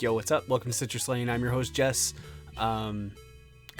Yo, what's up? Welcome to Citrus Lane. I'm your host, Jess. Come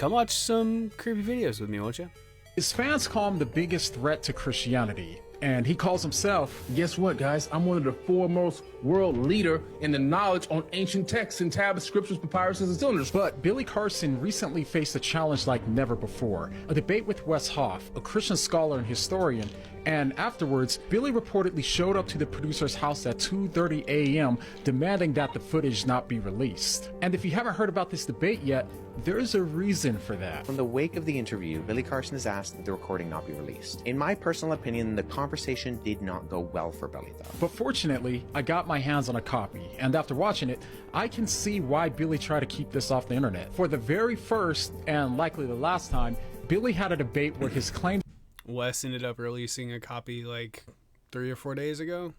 watch some creepy videos with me, won't you? His fans call him the biggest threat to Christianity, and he calls himself, guess what, guys? I'm one of the foremost world leader in the knowledge on ancient texts and tablets, scriptures, papyruses, and cylinders. But Billy Carson recently faced a challenge like never before, a debate with Wes Hoff, a Christian scholar and historian, and afterwards, Billy reportedly showed up to the producer's house at 2:30 a.m. demanding that the footage not be released. And if you haven't heard about this debate yet, there's a reason for that. In the wake of the interview, Billy Carson has asked that the recording not be released. In my personal opinion, the conversation did not go well for Billy, though. But fortunately, I got my hands on a copy, and after watching it, I can see why Billy tried to keep this off the internet. For the very first, and likely the last time, Billy had a debate where his claims Wes ended up releasing a copy like 3 or 4 days ago.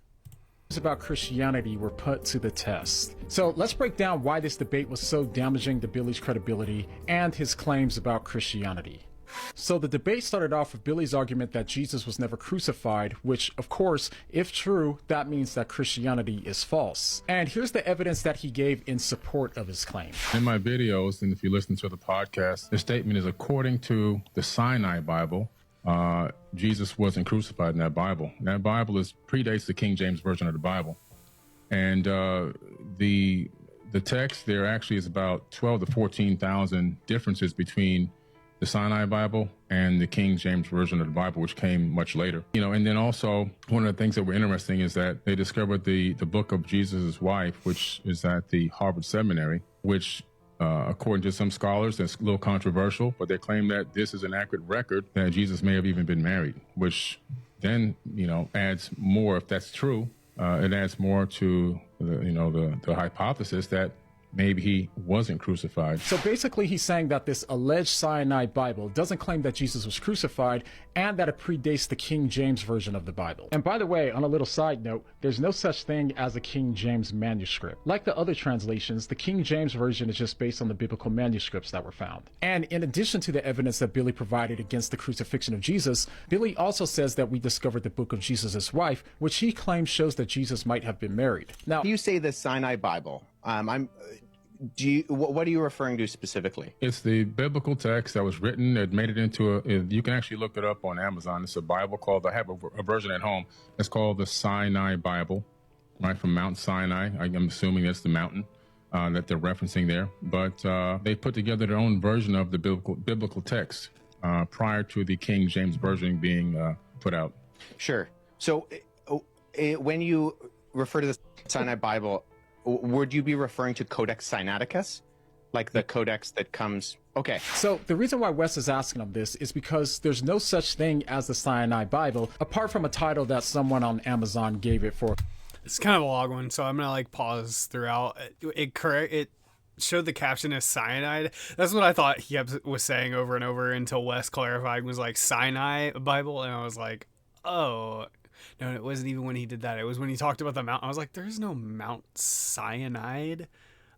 about Christianity were put to the test. So let's break down why this debate was so damaging to Billy's credibility and his claims about Christianity. So the debate started off with Billy's argument that Jesus was never crucified, which, of course, if true, that means that Christianity is false. And here's the evidence that he gave in support of his claim. In my videos, and if you listen to the podcast, the statement is according to the Sinai Bible, Jesus wasn't crucified in that Bible. That Bible predates the King James Version of the Bible. And the text there actually is about 12 to 14,000 differences between the Sinai Bible and the King James Version of the Bible, which came much later. And then also one of the things that were interesting is that they discovered the book of Jesus' wife, which is at the Harvard Seminary, which according to some scholars, that's a little controversial, but they claim that this is an accurate record that Jesus may have even been married, which then, adds more, if that's true, it adds more to the hypothesis that maybe he wasn't crucified. So basically he's saying that this alleged Sinai Bible doesn't claim that Jesus was crucified and that it predates the King James Version of the Bible. And by the way, on a little side note, there's no such thing as a King James manuscript. Like the other translations, the King James Version is just based on the biblical manuscripts that were found. And in addition to the evidence that Billy provided against the crucifixion of Jesus, Billy also says that we discovered the book of Jesus' wife, which he claims shows that Jesus might have been married. Now, You say the Sinai Bible. What are you referring to specifically? It's the biblical text that was written. It made it into you can actually look it up on Amazon. It's a Bible called, I have a version at home. It's called the Sinai Bible, right, from Mount Sinai. I'm assuming that's the mountain that they're referencing there. But they put together their own version of the biblical text prior to the King James Version being put out. Sure. So when you refer to the Sinai Bible, would you be referring to Codex Sinaiticus? Like the codex that comes... Okay. So the reason why Wes is asking him this is because there's no such thing as the Sinai Bible, apart from a title that someone on Amazon gave it for. It's kind of a long one, so I'm gonna pause throughout. It showed the caption as cyanide. That's what I thought he was saying over and over until Wes clarified, was like Sinai Bible, and I was like, oh... No, it wasn't even when he did that. It was when he talked about the mountain. I was like, there's no Mount Cyanide.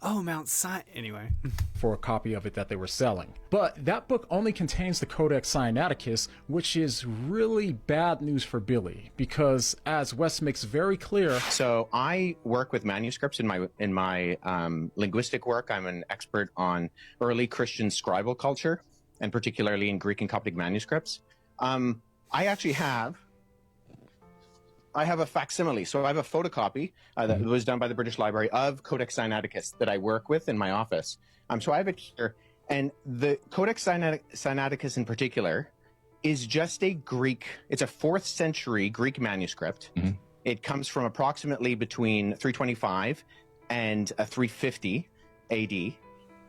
Oh, Mount Cyanide. Anyway. For a copy of it that they were selling. But that book only contains the Codex Sinaiticus, which is really bad news for Billy, because as Wes makes very clear... So I work with manuscripts in my linguistic work. I'm an expert on early Christian scribal culture, and particularly in Greek and Coptic manuscripts. I actually have a facsimile, so I have a photocopy that was done by the British Library of Codex Sinaiticus that I work with in my office. So I have it here, and the Codex Sinaiticus in particular is just a Greek, it's a 4th century Greek manuscript. Mm-hmm. It comes from approximately between 325 and 350 AD,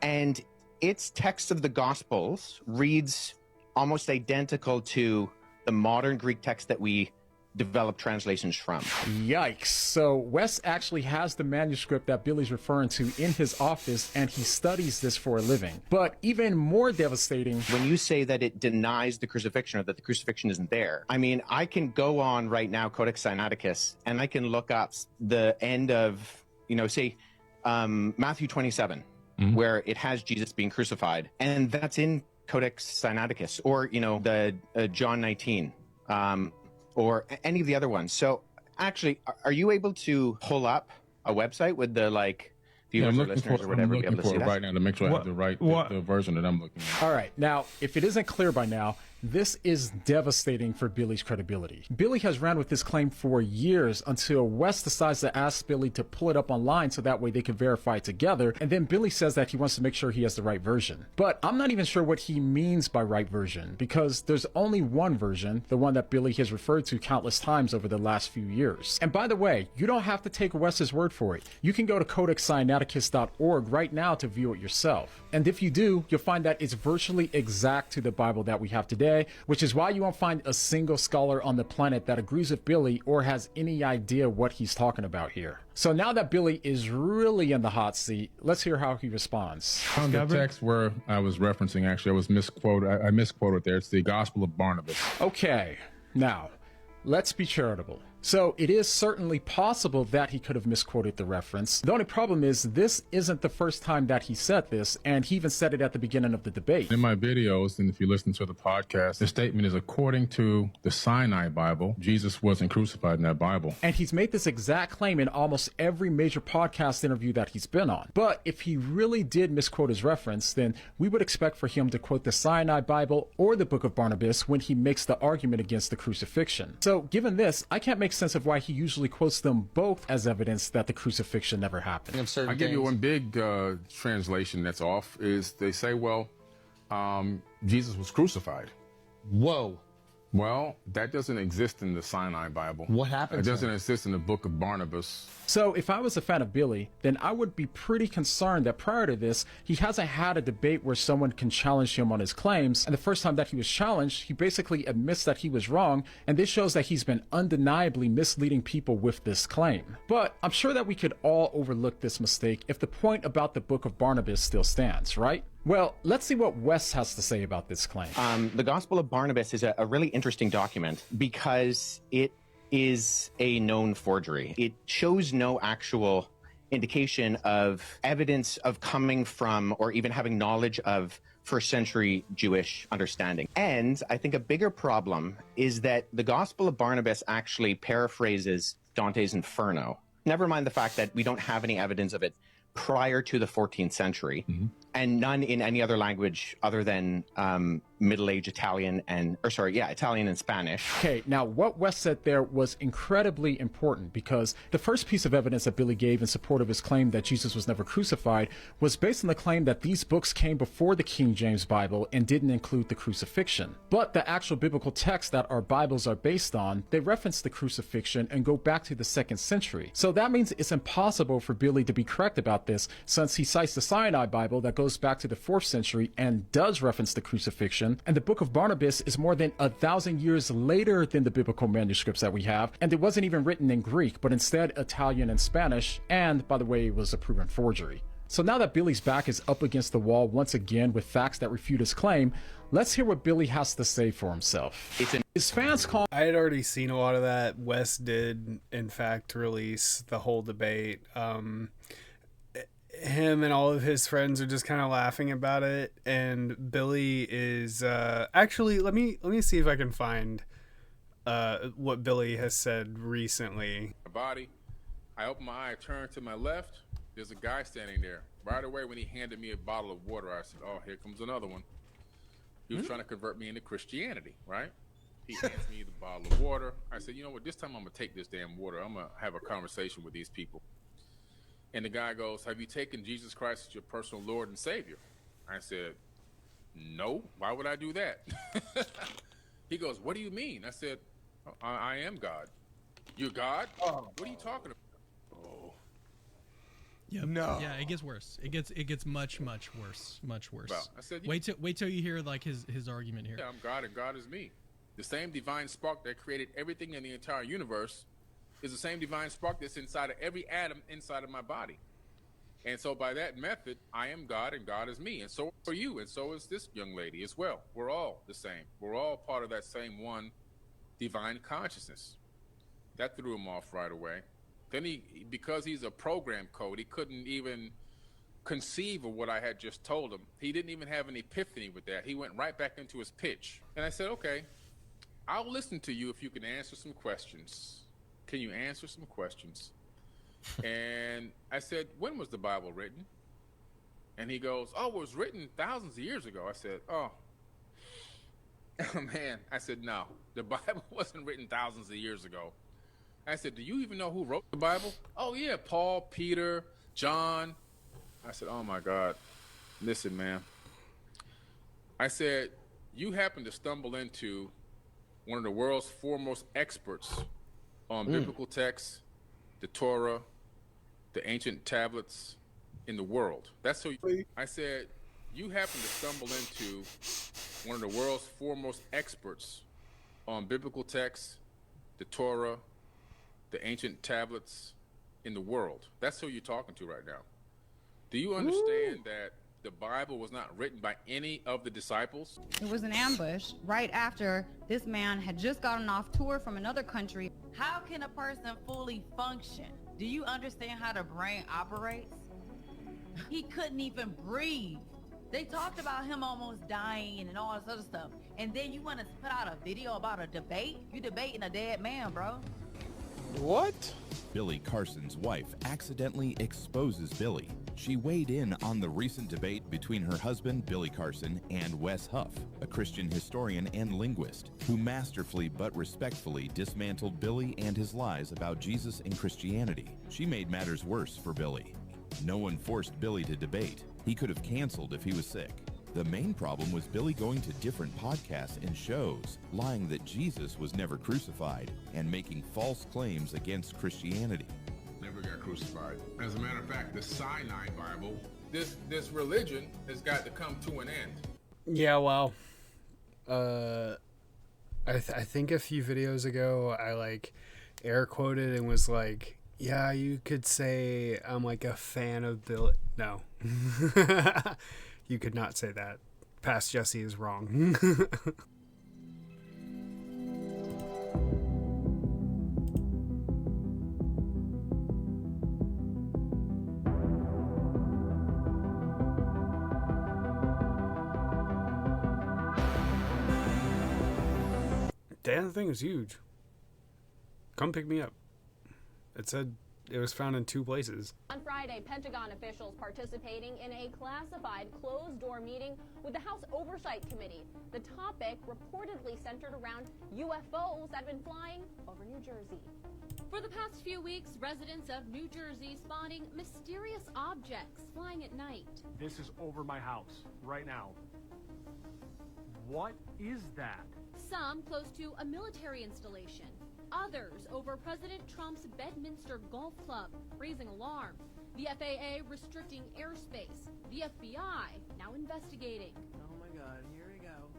and its text of the Gospels reads almost identical to the modern Greek text that we develop translations from. Yikes. So Wes actually has the manuscript that Billy's referring to in his office, and he studies this for a living. But even more devastating... When you say that it denies the crucifixion or that the crucifixion isn't there, I mean, I can go on right now, Codex Sinaiticus, and I can look up the end of, say, Matthew 27, where it has Jesus being crucified, and that's in Codex Sinaiticus, or, the John 19, or any of the other ones. So actually, are you able to pull up a website with the, if Yeah, viewers I'm or looking listeners for, or whatever I'm be able looking to see for it that? right now to make sure I have the right the version that I'm looking at. All right, now, if it isn't clear by now, this is devastating for Billy's credibility. Billy has ran with this claim for years until Wes decides to ask Billy to pull it up online so that way they can verify it together, and then Billy says that he wants to make sure he has the right version. But I'm not even sure what he means by right version, because there's only one version, the one that Billy has referred to countless times over the last few years. And by the way, you don't have to take Wes's word for it. You can go to codexsinaiticus.org right now to view it yourself. And if you do, you'll find that it's virtually exact to the Bible that we have today, which is why you won't find a single scholar on the planet that agrees with Billy or has any idea what he's talking about here. So now that Billy is really in the hot seat, let's hear how he responds. On the text where I was referencing, actually, I was misquoted. I misquoted there. It's the Gospel of Barnabas. Okay, now, let's be charitable. So it is certainly possible that he could have misquoted the reference. The only problem is this isn't the first time that he said this, and he even said it at the beginning of the debate. In my videos, and if you listen to the podcast, the statement is according to the Sinai Bible, Jesus wasn't crucified in that Bible. And he's made this exact claim in almost every major podcast interview that he's been on. But if he really did misquote his reference, then we would expect for him to quote the Sinai Bible or the Book of Barnabas when he makes the argument against the crucifixion. So given this, I can't make sense of why he usually quotes them both as evidence that the crucifixion never happened. I'll give you one big translation that's off, is they say, well, Jesus was crucified. Whoa. Well, that doesn't exist in the Sinai Bible. What happened It to doesn't him? exist in the Book of Barnabas. So if I was a fan of Billy, then I would be pretty concerned that prior to this, he hasn't had a debate where someone can challenge him on his claims. And the first time that he was challenged, he basically admits that he was wrong. And this shows that he's been undeniably misleading people with this claim. But I'm sure that we could all overlook this mistake if the point about the Book of Barnabas still stands, right? Well, let's see what Wes has to say about this claim. The Gospel of Barnabas is a really interesting document because it is a known forgery. It shows no actual indication of evidence of coming from or even having knowledge of first century Jewish understanding. And I think a bigger problem is that the Gospel of Barnabas actually paraphrases Dante's Inferno. Never mind the fact that we don't have any evidence of it prior to the 14th century, and none in any other language other than Middle Age Italian Italian and Spanish. Okay, now what Wes said there was incredibly important because the first piece of evidence that Billy gave in support of his claim that Jesus was never crucified was based on the claim that these books came before the King James Bible and didn't include the crucifixion. But the actual biblical texts that our Bibles are based on, they reference the crucifixion and go back to the 2nd century. So that means it's impossible for Billy to be correct about this since he cites the Sinai Bible that goes back to the 4th century and does reference the crucifixion. And the Book of Barnabas is more than 1,000 years later than the biblical manuscripts that we have, and it wasn't even written in Greek, but instead Italian and Spanish, and by the way, it was a proven forgery. So now that Billy's back is up against the wall once again with facts that refute his claim, let's hear what Billy has to say for himself. His fans call. I had already seen a lot of that. Wes did, in fact, release the whole debate. Him and all of his friends are just kind of laughing about it, and Billy is actually let me see if I can find what Billy has said recently. My body, I open my eye, turn to my left, there's a guy standing there. Right away when he handed me a bottle of water, I said, oh, here comes another one. He was trying to convert me into Christianity, right? He hands me the bottle of water. I said, you know what, this time I'm gonna take this damn water. I'm gonna have a conversation with these people. And the guy goes, have you taken Jesus Christ as your personal Lord and Savior? I said, no, why would I do that? He goes, what do you mean? I said, I am God. You're God? What are you talking about? Oh. Yep. No. Yeah, it gets worse. It gets much worse. Well, I said, wait till you hear like his argument here. yeah, I'm God and God is me. The same divine spark that created everything in the entire universe is the same divine spark that's inside of every atom inside of my body. And so by that method, I am God and God is me. And so are you. And so is this young lady as well. We're all the same. We're all part of that same one divine consciousness. That threw him off right away. Then because he's a program code, he couldn't even conceive of what I had just told him. He didn't even have an epiphany with that. He went right back into his pitch. And I said, okay, I'll listen to you if you can answer some questions. Can you answer some questions? And I said, when was the Bible written? And he goes, oh, it was written thousands of years ago. I said, oh, man. I said, no, the Bible wasn't written thousands of years ago. I said, do you even know who wrote the Bible? Oh, yeah, Paul, Peter, John. I said, oh, my God. Listen, man. I said, you happen to stumble into one of the world's foremost experts on biblical texts, the Torah, the ancient tablets in the world. That's who I said, you happen to stumble into one of the world's foremost experts on biblical texts, the Torah, the ancient tablets in the world. That's who you're talking to right now. Do you understand that the Bible was not written by any of the disciples? It was an ambush right after this man had just gotten off tour from another country. How can a person fully function? Do you understand how the brain operates? He couldn't even breathe. They talked about him almost dying and all this other stuff. And then you want to put out a video about a debate? You debating a dead man, bro. What? Billy Carson's wife accidentally exposes Billy. She weighed in on the recent debate between her husband, Billy Carson, and Wes Huff, a Christian historian and linguist, who masterfully but respectfully dismantled Billy and his lies about Jesus and Christianity. She made matters worse for Billy. No one forced Billy to debate. He could have canceled if he was sick. The main problem was Billy going to different podcasts and shows, lying that Jesus was never crucified and making false claims against Christianity. Never got crucified. As a matter of fact, the Sinai Bible, this religion has got to come to an end. Yeah, well, I think a few videos ago I like air quoted and was like, yeah, you could say I'm like a fan of Billy. No. You could not say that. Past Jesse is wrong. Damn, the thing was huge. Come pick me up. It said it was found in 2 places. On Friday, Pentagon officials participating in a classified closed-door meeting with the House Oversight Committee. The topic reportedly centered around UFOs that have been flying over New Jersey. For the past few weeks, residents of New Jersey spotting mysterious objects flying at night. This is over my house right now. What is that? Some close to a military installation. Others over President Trump's Bedminster Golf Club, raising alarm. The FAA restricting airspace. The FBI now investigating. Oh my God, here we go.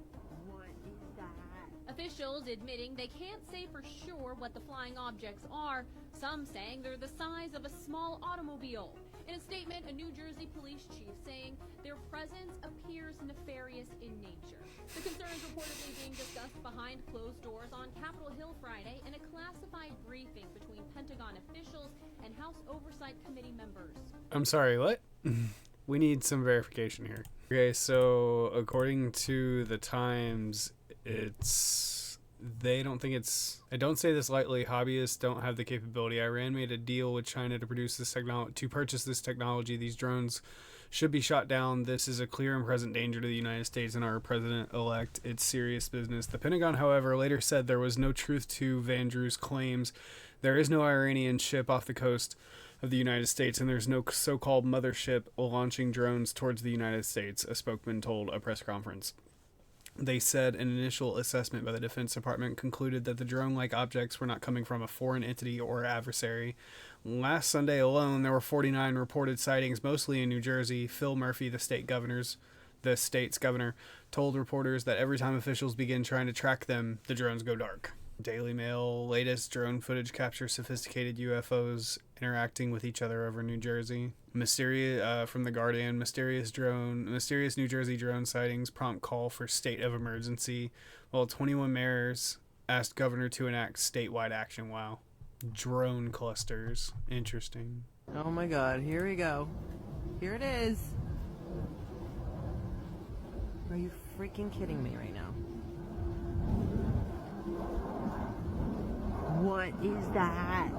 What is that? Officials admitting they can't say for sure what the flying objects are, some saying they're the size of a small automobile. In a statement, a New Jersey police chief saying their presence appears nefarious in nature. The concerns reportedly being discussed behind closed doors on Capitol Hill Friday in a classified briefing between Pentagon officials and House Oversight Committee members. I'm sorry, what? We need some verification here. Okay, so according to the Times, they don't think it's, I don't say this lightly, hobbyists don't have the capability. Iran made a deal with China to produce this technology, to purchase this technology. These drones should be shot down. This is a clear and present danger to the United States and our president-elect. It's serious business. The Pentagon, however, later said there was no truth to Vandrew's claims. There is no Iranian ship off the coast of the United States, and there's no so-called mothership launching drones towards the United States, a spokesman told a press conference. They said an initial assessment by the Defense Department concluded that the drone-like objects were not coming from a foreign entity or adversary. Last Sunday alone, there were 49 reported sightings, mostly in New Jersey. Phil Murphy, the state's governor, told reporters that every time officials begin trying to track them, the drones go dark. Daily Mail, latest drone footage captures sophisticated UFOs interacting with each other over New Jersey. Mysterious, from The Guardian, mysterious New Jersey drone sightings prompt call for state of emergency, while 21 mayors asked governor to enact statewide action. Wow. Drone clusters. Interesting. Oh my God, here we go. Here it is. Are you freaking kidding me right now? What is that?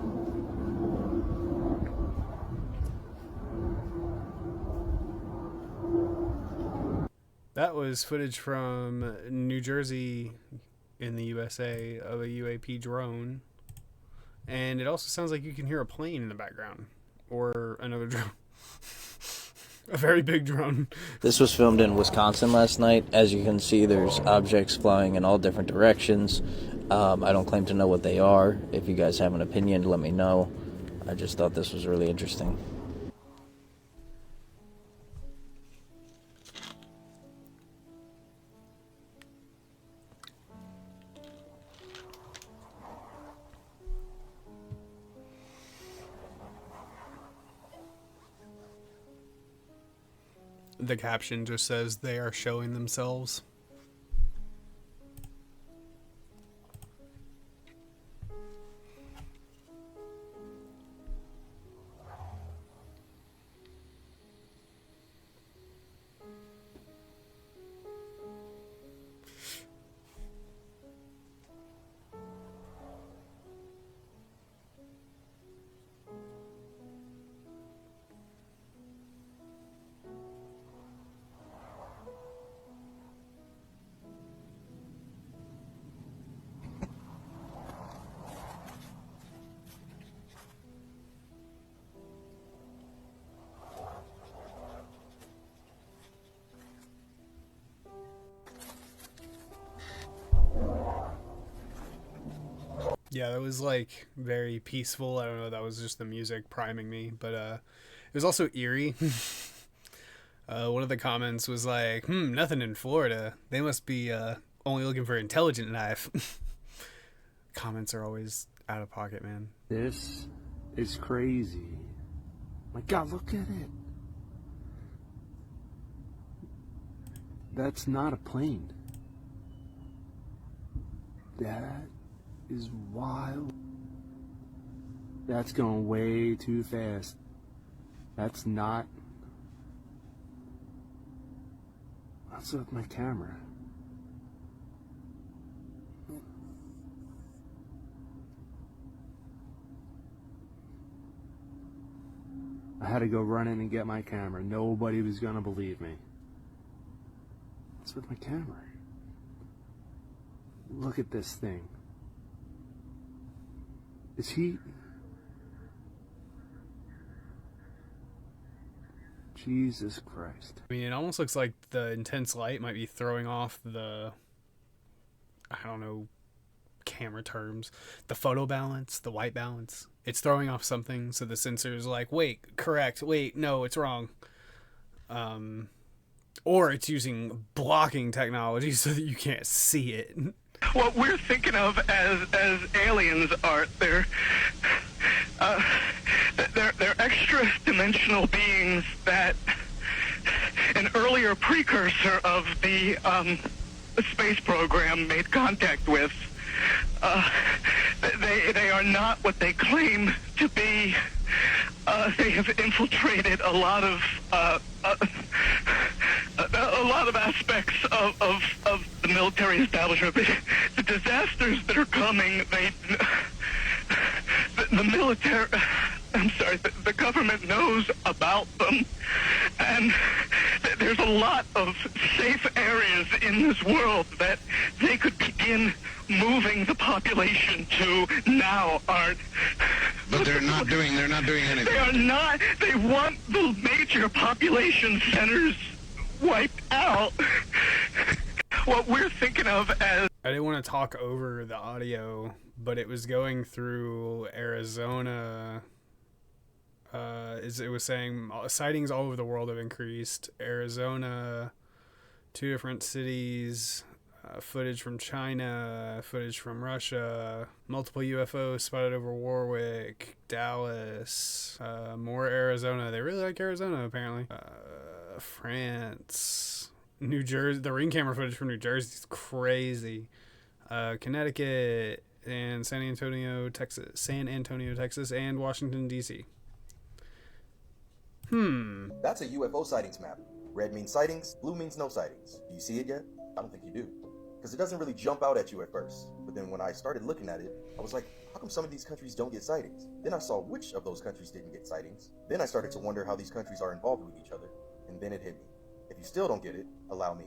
That was footage from New Jersey in the USA of a UAP drone. And it also sounds like you can hear a plane in the background. Or another drone. A very big drone. This was filmed in Wisconsin last night. As you can see, there's objects flying in all different directions. I don't claim to know what they are. If you guys have an opinion, let me know. I just thought this was really interesting. The caption just says they are showing themselves. Yeah, that was like very peaceful. I don't know, that was just the music priming me, but it was also eerie. One of the comments was like, nothing in Florida. They must be only looking for intelligent life. Comments are always out of pocket, man. This is crazy. My God, look at it. That's not a plane. That is wild. That's going way too fast. That's not. What's up with my camera? I had to go run in and get my camera. Nobody was gonna believe me. What's with my camera? Look at this thing. Is he... Jesus Christ. I mean, it almost looks like the intense light might be throwing off the, I don't know, camera terms, the photo balance, the white balance. It's throwing off something, so the sensor is like, wait, correct, wait, no, it's wrong. Or it's using blocking technology so that you can't see it. What we're thinking of as aliens are they're extra-dimensional beings that an earlier precursor of the space program made contact with. They are not what they claim to be. They have infiltrated a lot of aspects of the military establishment. The disasters that are coming, the military, I'm sorry, the government knows about them, and there's a lot of safe areas in this world that they could begin moving the population to now, aren't. But they're not doing anything. They are not. They want the major population centers wiped out. What we're thinking of as... I didn't want to talk over the audio, but it was going through Arizona. It was saying sightings all over the world have increased. Arizona, 2 different cities, footage from China, footage from Russia, multiple UFOs spotted over Warwick, Dallas, more Arizona. They really like Arizona, apparently. France, New Jersey. The ring camera footage from New Jersey is crazy. Connecticut and San Antonio, Texas, and Washington, D.C. That's a UFO sightings map. Red means sightings, blue means no sightings. Do you see it yet? I don't think you do. Because it doesn't really jump out at you at first. But then when I started looking at it, I was like, how come some of these countries don't get sightings? Then I saw which of those countries didn't get sightings. Then I started to wonder how these countries are involved with each other. And then it hit me. If you still don't get it, allow me.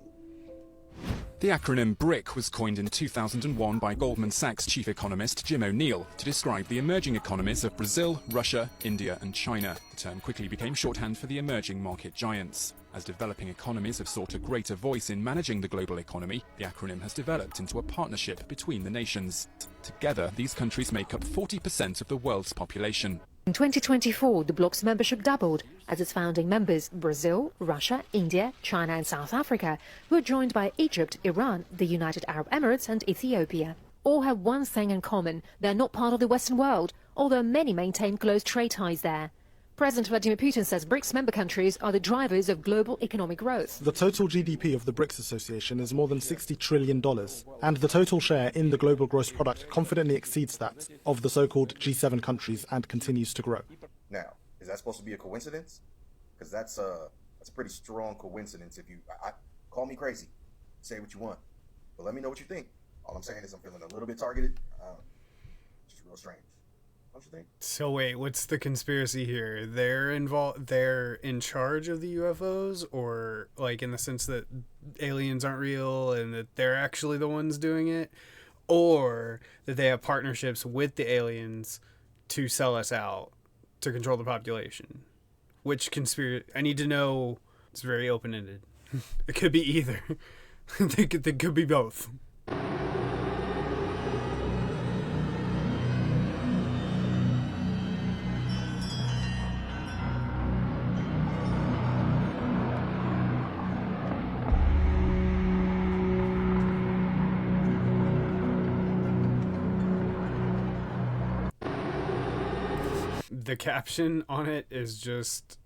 The acronym BRIC was coined in 2001 by Goldman Sachs chief economist Jim O'Neill to describe the emerging economies of Brazil, Russia, India, and China. The term quickly became shorthand for the emerging market giants. As developing economies have sought a greater voice in managing the global economy, the acronym has developed into a partnership between the nations. Together, these countries make up 40% of the world's population. In 2024, the bloc's membership doubled as its founding members, Brazil, Russia, India, China and South Africa, were joined by Egypt, Iran, the United Arab Emirates and Ethiopia. All have one thing in common: they're not part of the Western world, although many maintain close trade ties there. President Vladimir Putin says BRICS member countries are the drivers of global economic growth. The total GDP of the BRICS Association is more than $60 trillion, and the total share in the global gross product confidently exceeds that of the so-called G7 countries and continues to grow. Now, is that supposed to be a coincidence? Because that's a pretty strong coincidence. If you call me crazy, say what you want, but let me know what you think. All I'm saying is I'm feeling a little bit targeted. Just real strange. Don't you think? So wait, what's the conspiracy here? They're involved. They're in charge of the UFOs, or like in the sense that aliens aren't real and that they're actually the ones doing it, or that they have partnerships with the aliens to sell us out to control the population. Which conspiracy? I need to know. It's very open ended. It could be either. They could be both. The caption on it is just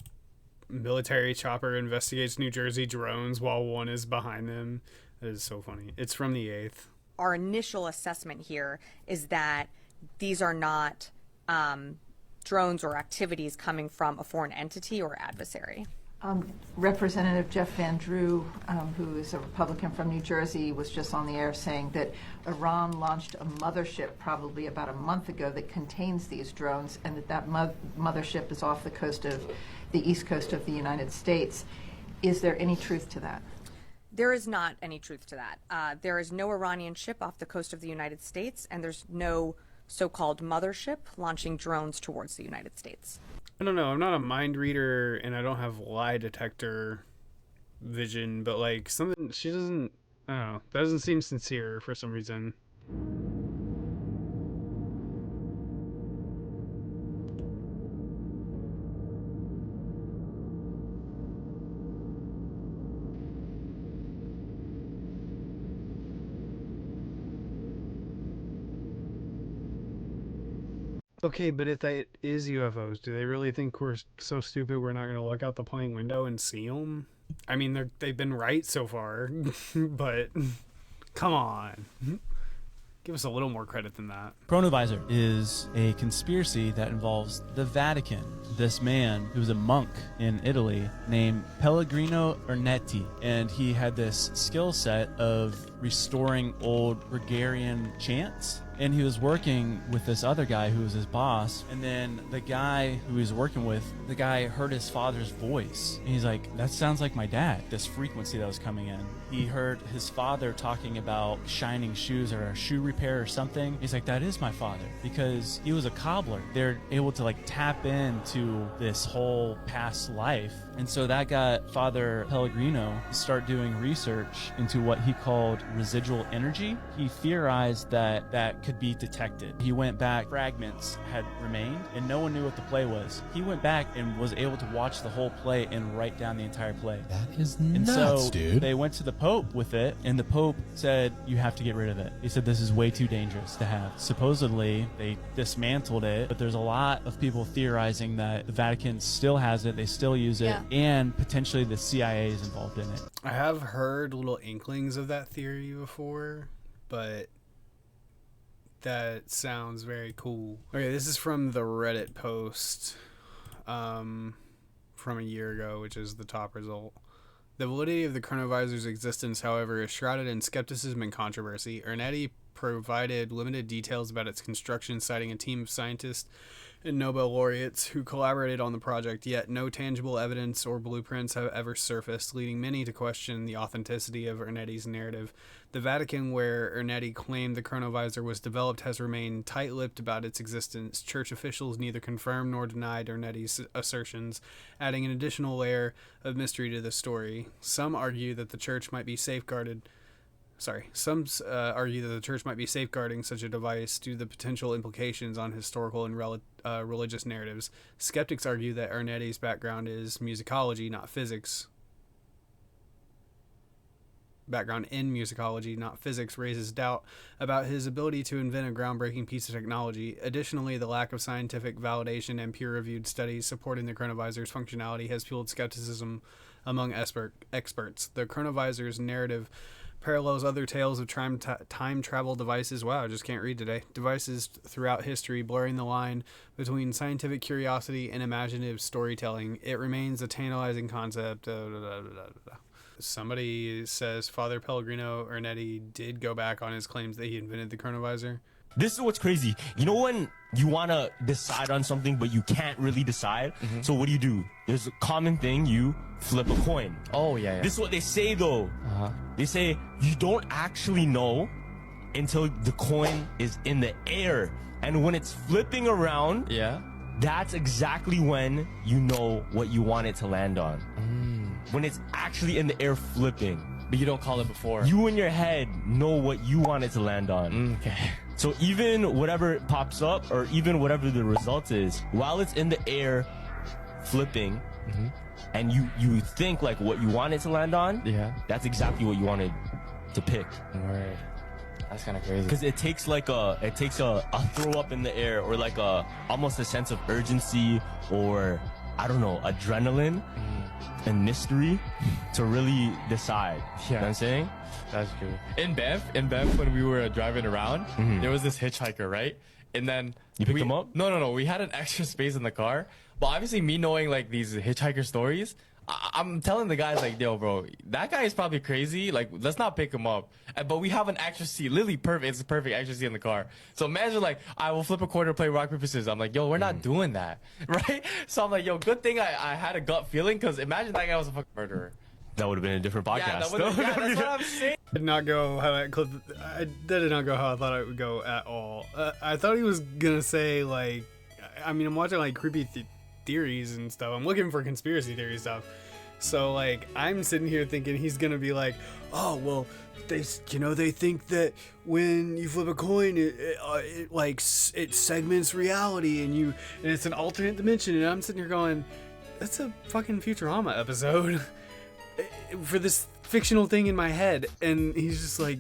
military chopper investigates New Jersey drones while one is behind them. That is so funny. It's from the 8th. Our initial assessment here is that these are not drones or activities coming from a foreign entity or adversary. Representative Jeff Van Drew, who is a Republican from New Jersey, was just on the air saying that Iran launched a mothership probably about a month ago that contains these drones, and that mothership is off the coast of the east coast of the United States. Is there any truth to that? There is not any truth to that. There is no Iranian ship off the coast of the United States, and there's no so-called mothership launching drones towards the United States. I don't know. I'm not a mind reader and I don't have lie detector vision, but like something she doesn't. I don't know. That doesn't seem sincere for some reason. Okay, but if that is UFOs, do they really think we're so stupid we're not going to look out the plane window and see them? I mean, they've been right so far, but come on. Give us a little more credit than that. Chronovisor is a conspiracy that involves the Vatican. This man, who was a monk in Italy, named Pellegrino Ernetti, and he had this skill set of restoring old Gregorian chants. And he was working with this other guy who was his boss, and then the guy who he was working with, the guy heard his father's voice. And he's like, that sounds like my dad, this frequency that was coming in. He heard his father talking about shining shoes or a shoe repair or something. He's like, that is my father, because he was a cobbler. They're able to like tap into this whole past life. And so that got Father Pellegrino to start doing research into what he called residual energy. He theorized that that could be detected. He went back, fragments had remained, and no one knew what the play was. He went back and was able to watch the whole play and write down the entire play. That is and nuts, so dude. They went to the Pope with it, and the Pope said, you have to get rid of it. He said, this is way too dangerous to have. Supposedly, they dismantled it, but there's a lot of people theorizing that the Vatican still has it, they still use it, and potentially the CIA is involved in it. I have heard little inklings of that theory before, but that sounds very cool. Okay, this is from the Reddit post from a year ago, which is the top result. The validity of the chronovisor's existence, however, is shrouded in skepticism and controversy. Ernetti provided limited details about its construction, citing a team of scientists and Nobel laureates who collaborated on the project, yet no tangible evidence or blueprints have ever surfaced, leading many to question the authenticity of Ernetti's narrative. The Vatican, where Ernetti claimed the chronovisor was developed, has remained tight-lipped about its existence. Church officials neither confirmed nor denied Ernetti's assertions, adding an additional layer of mystery to the story. Some argue that the church might be safeguarding such a device due to the potential implications on historical and religious narratives. Skeptics argue that Ernetti's background is musicology, not physics. Background in musicology, not physics, raises doubt about his ability to invent a groundbreaking piece of technology. Additionally, the lack of scientific validation and peer-reviewed studies supporting the chronovisor's functionality has fueled skepticism among experts. The chronovisor's narrative parallels other tales of time travel devices. Wow, I just can't read today. Devices throughout history, blurring the line between scientific curiosity and imaginative storytelling. It remains a tantalizing concept. Somebody says Father Pellegrino Ernetti did go back on his claims that he invented the chronovisor. This is what's crazy. You know when you want to decide on something, but you can't really decide? So what do? There's a common thing. You flip a coin. Oh, yeah. This is what they say, though. They say you don't actually know until the coin is in the air. And when it's flipping around, that's exactly when you know what you want it to land on. When it's actually in the air flipping. But you don't call it before. You in your head know what you want it to land on. Okay. So even whatever pops up, or even whatever the result is, while it's in the air flipping, and you think like what you want it to land on, that's exactly what you wanted to pick. Right. That's kind of crazy. Because it takes a throw up in the air, or like almost a sense of urgency, or I don't know, adrenaline and mystery to really decide. You know what I'm saying? That's true. In Banff, when we were driving around, there was this hitchhiker, right? And then you picked him up? No. We had an extra space in the car. But obviously, me knowing like these hitchhiker stories, I'm telling the guys like, yo, bro, that guy is probably crazy. Like, let's not pick him up. But we have an extra seat, literally perfect. It's a perfect extra seat in the car. So imagine like, I will flip a quarter, play rock paper scissors. I'm like, yo, we're not doing that, right? So I'm like, yo, good thing I had a gut feeling, because imagine that guy was a fucking murderer. That would have been a different podcast. Yeah, that's what I'm saying. Did not go how that clip. That did not go how I thought it would go at all. I thought he was gonna say like, I mean, I'm watching like creepy theories and stuff. I'm looking for conspiracy theory stuff. So like, I'm sitting here thinking he's gonna be like, oh well, they think that when you flip a coin, it segments reality and it's an alternate dimension. And I'm sitting here going, that's a fucking Futurama episode for this fictional thing in my head. And he's just like,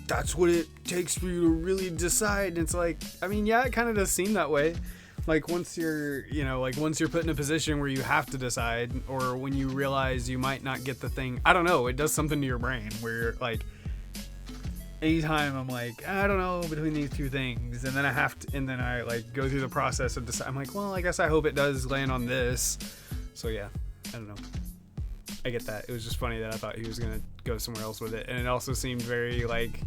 that's what it takes for you to really decide. And it's like, I mean, yeah, it kind of does seem that way. Like once you're put in a position where you have to decide, or when you realize you might not get the thing, I don't know, it does something to your brain where you're like, anytime I'm like, I don't know between these two things, and then I like go through the process of deciding, I'm like, well, I guess I hope it does land on this. So yeah, I don't know. I get that. It was just funny that I thought he was gonna go somewhere else with it, and it also seemed very like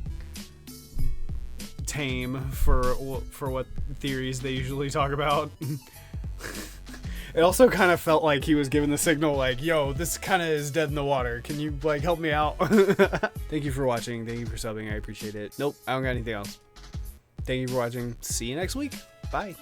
tame for what theories they usually talk about. It also kind of felt like he was giving the signal like, yo, this kind of is dead in the water, can you like help me out? Thank you for watching, thank you for subbing, I appreciate it. Nope, I don't got anything else. Thank you for watching, see you next week, bye.